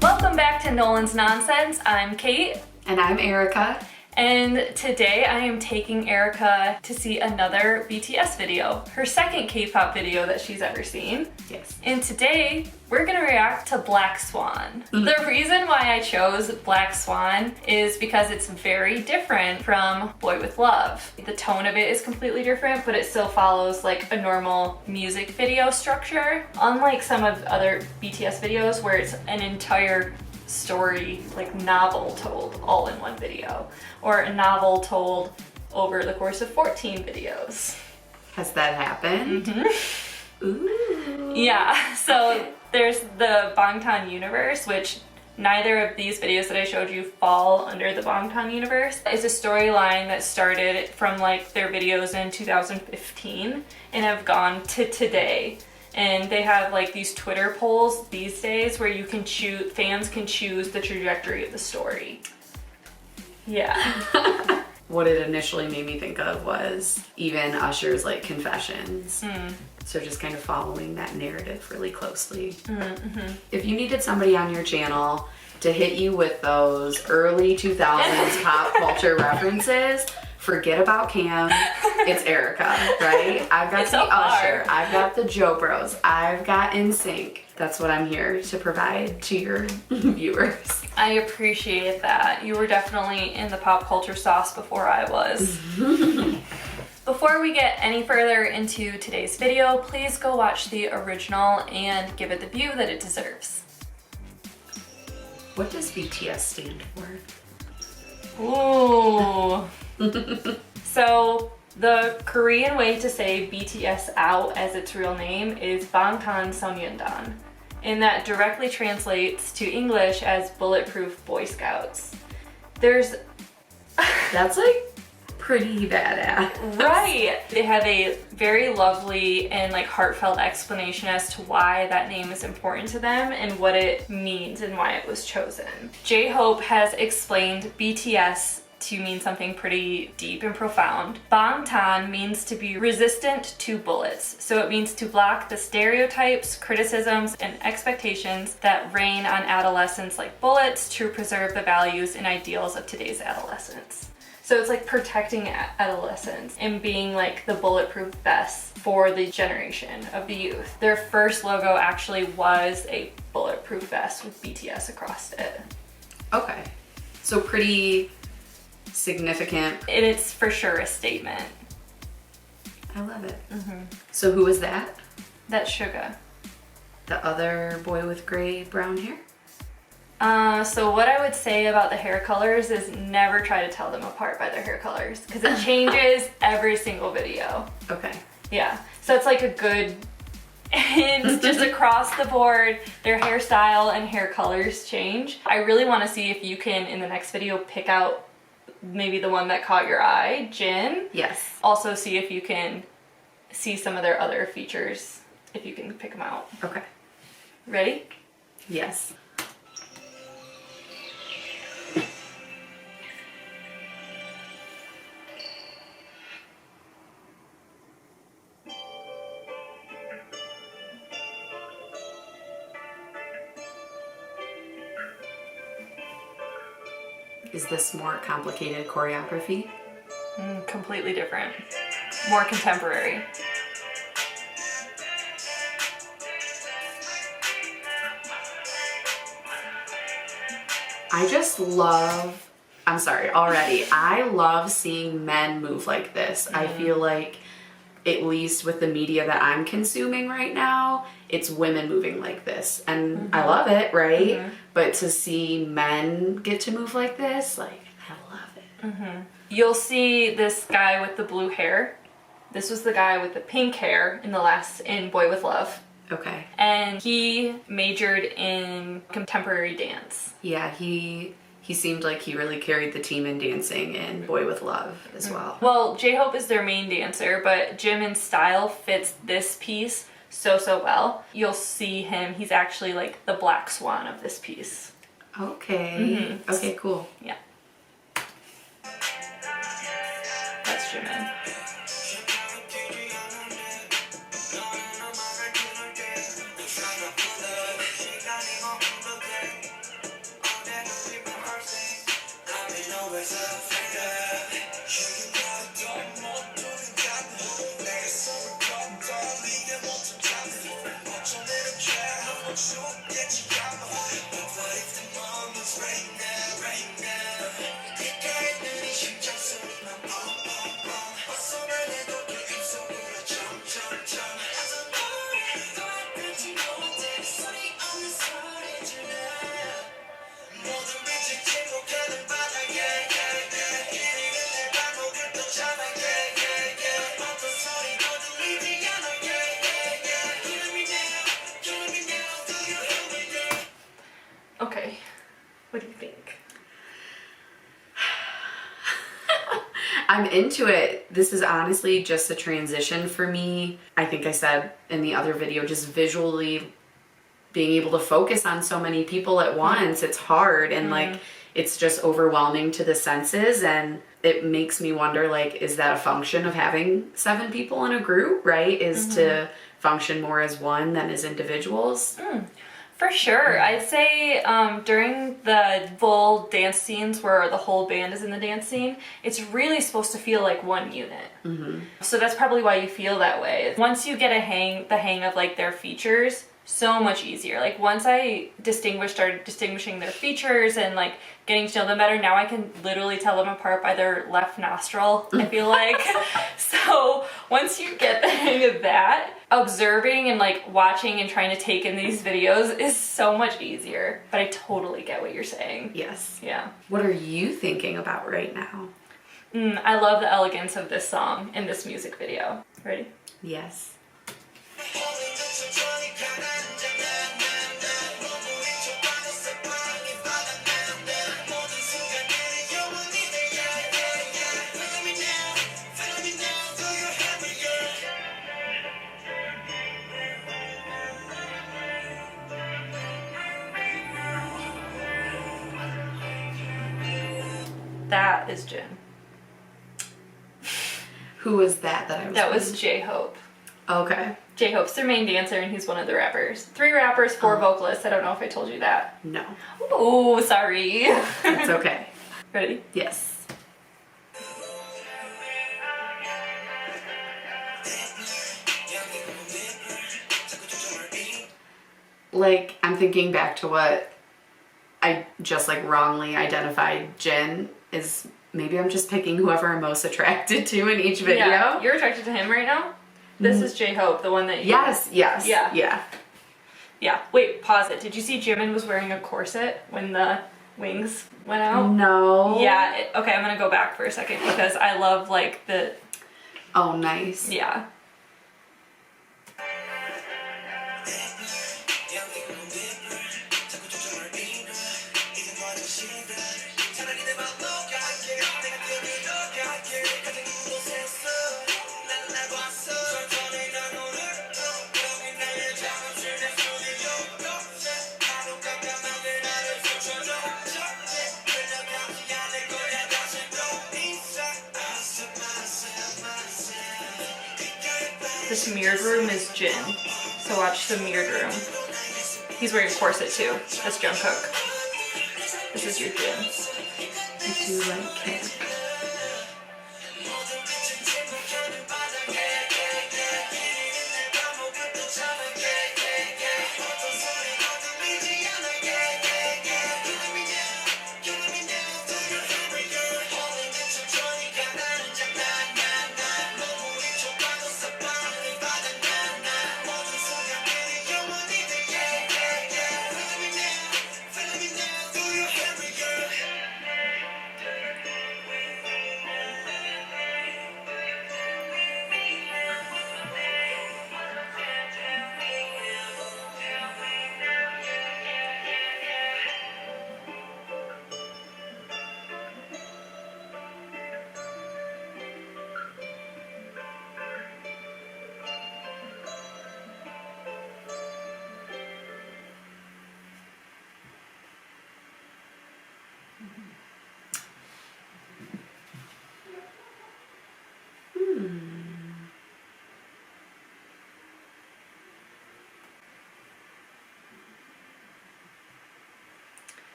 Welcome back to Nolan's Nonsense. I'm Kate. And I'm Erica. And today I am taking Erica to see another BTS video, her second K-pop video that she's ever seen. Yes. And today we're gonna react to Black Swan. The reason why I chose Black Swan is because it's very different from Boy With Love. The tone of it is completely different, but it still follows like a normal music video structure. Unlike some of other BTS videos where it's an entire story, like novel told all in one video, or a novel told over the course of 14 videos. Has that happened? Mm-hmm. Ooh. Yeah, so there's the Bangtan universe, which neither of these videos that I showed you fall under the Bangtan universe. It's a storyline that started from like their videos in 2015 and have gone to today. And they have like these Twitter polls these days where you can choose, fans can choose the trajectory of the story. Yeah. What it initially made me think of was even Usher's like confessions. So just kind of following that narrative really closely. Mm-hmm. If you needed somebody on your channel to hit you with those early 2000s pop culture references, forget about Cam, it's Erica, right? I've got the Usher, I've got the Joe Bros, I've got NSYNC. That's what I'm here to provide to your viewers. I appreciate that. You were definitely in the pop culture sauce before I was. Before we get any further into today's video, please go watch the original and give it the view that it deserves. What does BTS stand for? Ooh. So the Korean way to say BTS out as its real name is 방탄소년단, and that directly translates to English as Bulletproof Boy Scouts. That's like pretty badass. Right. They have a very lovely and like heartfelt explanation as to why that name is important to them and what it means and why it was chosen. J-Hope has explained BTS to mean something pretty deep and profound. Bangtan means to be resistant to bullets. So it means to block the stereotypes, criticisms, and expectations that reign on adolescents like bullets to preserve the values and ideals of today's adolescents. So it's like protecting adolescents and being like the bulletproof vest for the generation of the youth. Their first logo actually was a bulletproof vest with BTS across it. Okay, so pretty significant. And it's for sure a statement. I love it. So who is that? That's Suga. The other boy with gray brown hair? So what I would say about the hair colors is never try to tell them apart by their hair colors because it changes every single video. Okay. Yeah, so it's like a good, it's just across the board, their hairstyle and hair colors change. I really want to see if you can, in the next video, pick out maybe the one that caught your eye, Jin. Yes. Also see if you can see some of their other features, if you can pick them out. Okay. Ready? Yes. Is this more complicated choreography? Completely different. More contemporary. I just love, I'm sorry, already, I love seeing men move like this. I feel like, at least with the media that I'm consuming right now, it's women moving like this. And I love it, right? But to see men get to move like this, like, I love it. You'll see this guy with the blue hair. This was the guy with the pink hair in Boy With Love. Okay. And he majored in contemporary dance. Yeah, he seemed like he really carried the team in dancing in Boy With Love as well. Well, J-Hope is their main dancer, but Jimin's style fits this piece so well. You'll see him, he's actually like the Black Swan of this piece. Okay. Okay, cool. Yeah. That's Jimin. I'm into it. This is honestly just a transition for me. I think I said in the other video, just visually being able to focus on so many people at once. It's hard and like it's just overwhelming to the senses, and it makes me wonder, like, is that a function of having 7 people in a group, right? Is to function more as one than as individuals. For sure. I'd say during the full dance scenes where the whole band is in the dance scene, it's really supposed to feel like one unit. So that's probably why you feel that way. Once you get the hang of like their features, so much easier. Like once I started distinguishing their features and like getting to know them better, now I can literally tell them apart by their left nostril, I feel like. So once you get the hang of that, observing and like watching and trying to take in these videos is so much easier. But I totally get what you're saying. Yes. Yeah. What are you thinking about right now? I love the elegance of this song in this music video. Ready? Yes. That is Jin. Who was that I was That was J-Hope. Okay. J-Hope's their main dancer and he's one of the rappers. 3 rappers, 4 vocalists. I don't know if I told you that. No. Oh, sorry. It's okay. Ready? Yes. Like, I'm thinking back to what I just like wrongly identified Jin is. Maybe I'm just picking whoever I'm most attracted to in each video. Yeah, you're attracted to him right now? This is J-Hope, the one that Yes. Yeah. Wait, pause it. Did you see Jimin was wearing a corset when the wings went out? No. Yeah. Okay, I'm gonna go back for a second because I love like the... Oh, nice. Yeah. This mirrored room is Jin. So watch the mirrored room. He's wearing a corset too. That's Jungkook. This is your Jin. I do like him.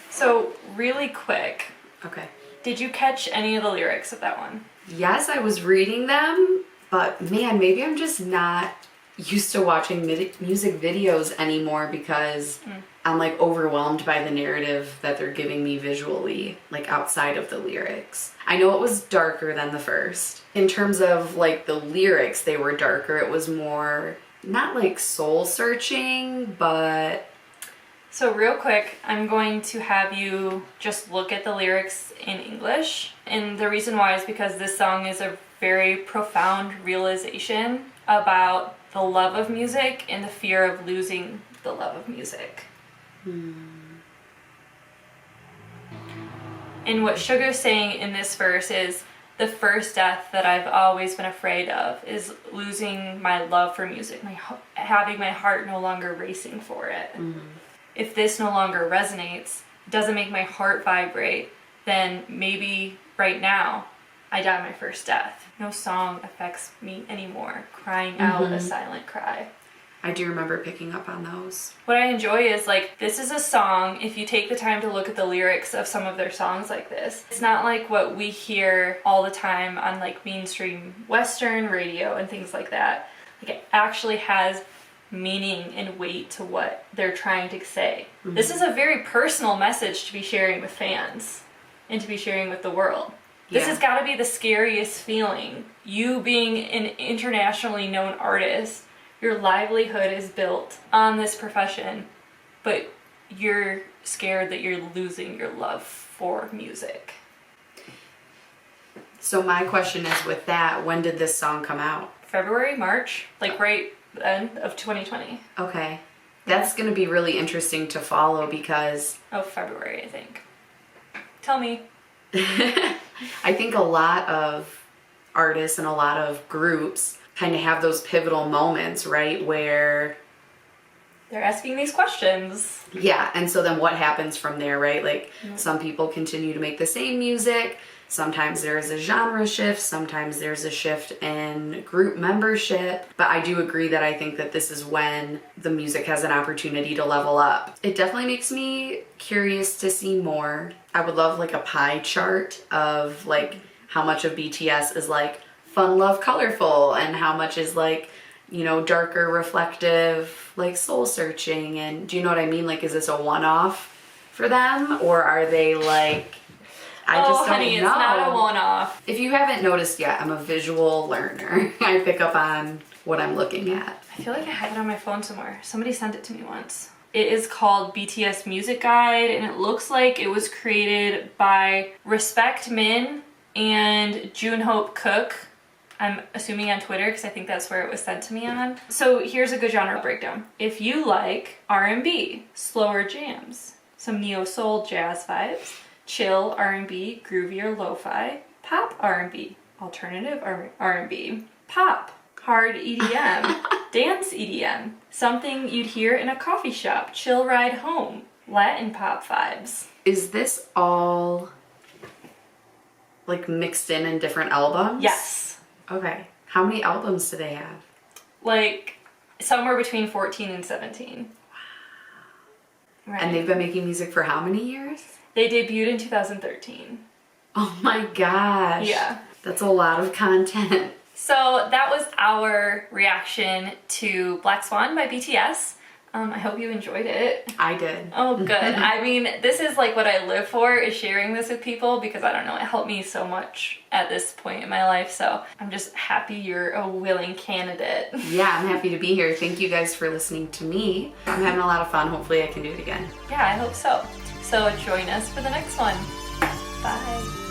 So, really quick, Okay. did you catch any of the lyrics of that one? Yes, I was reading them, but man, maybe I'm just not used to watching music videos anymore because I'm like overwhelmed by the narrative that they're giving me visually, like outside of the lyrics. I know it was darker than the first. In terms of like the lyrics, they were darker. It was more, not like soul searching, but... So real quick, I'm going to have you just look at the lyrics in English. And the reason why is because this song is a very profound realization about the love of music and the fear of losing the love of music. And what Sugar's saying in this verse is, The first death that I've always been afraid of is losing my love for music, having my heart no longer racing for it. If this no longer resonates, doesn't make my heart vibrate, then maybe right now I die my first death. No song affects me anymore. Crying out a silent cry. I do remember picking up on those. What I enjoy is like, this is a song, if you take the time to look at the lyrics of some of their songs like this, it's not like what we hear all the time on like mainstream Western radio and things like that. Like, it actually has meaning and weight to what they're trying to say. This is a very personal message to be sharing with fans and to be sharing with the world. This has got to be the scariest feeling. You being an internationally known artist, your livelihood is built on this profession, but you're scared that you're losing your love for music. So my question is, with that, when did this song come out? February, March, like right end of 2020. Okay. That's going to be really interesting to follow because... Oh, February, I think. Tell me. I think a lot of artists and a lot of groups kind of have those pivotal moments, right, where they're asking these questions. Yeah, and so then what happens from there, right? Like, some people continue to make the same music. Sometimes there is a genre shift. Sometimes there's a shift in group membership. But I do agree that I think that this is when the music has an opportunity to level up. It definitely makes me curious to see more. I would love like a pie chart of like how much of BTS is like fun, love, colorful, and how much is like, you know, darker, reflective, like soul searching. And do you know what I mean? Like, is this a one-off for them, or are they like, I just don't honey, know. It's not a one-off. If you haven't noticed yet, I'm a visual learner. I pick up on what I'm looking at. I feel like I have it on my phone somewhere. Somebody sent it to me once. It is called BTS Music Guide, and it looks like it was created by Respect Min and Junhope Cook. I'm assuming on Twitter because I think that's where it was sent to me on. So here's a good genre breakdown. If you like R&B, slower jams, some neo-soul jazz vibes, chill R&B, groovier lo-fi, pop R&B, alternative R&B, pop, hard EDM, dance EDM, something you'd hear in a coffee shop, chill ride home, Latin pop vibes. Is this all like mixed in different albums? Yes. Okay. How many albums do they have? Like somewhere between 14 and 17. Wow. Right. And they've been making music for how many years? They debuted in 2013. Oh my gosh. Yeah. That's a lot of content. So that was our reaction to Black Swan by BTS. I hope you enjoyed it. I did. Oh, good. I mean, this is like what I live for, is sharing this with people, because I don't know, it helped me so much at this point in my life. So I'm just happy you're a willing candidate. Yeah, I'm happy to be here. Thank you guys for listening to me. I'm having a lot of fun. Hopefully I can do it again. Yeah, I hope so. So join us for the next one. Bye.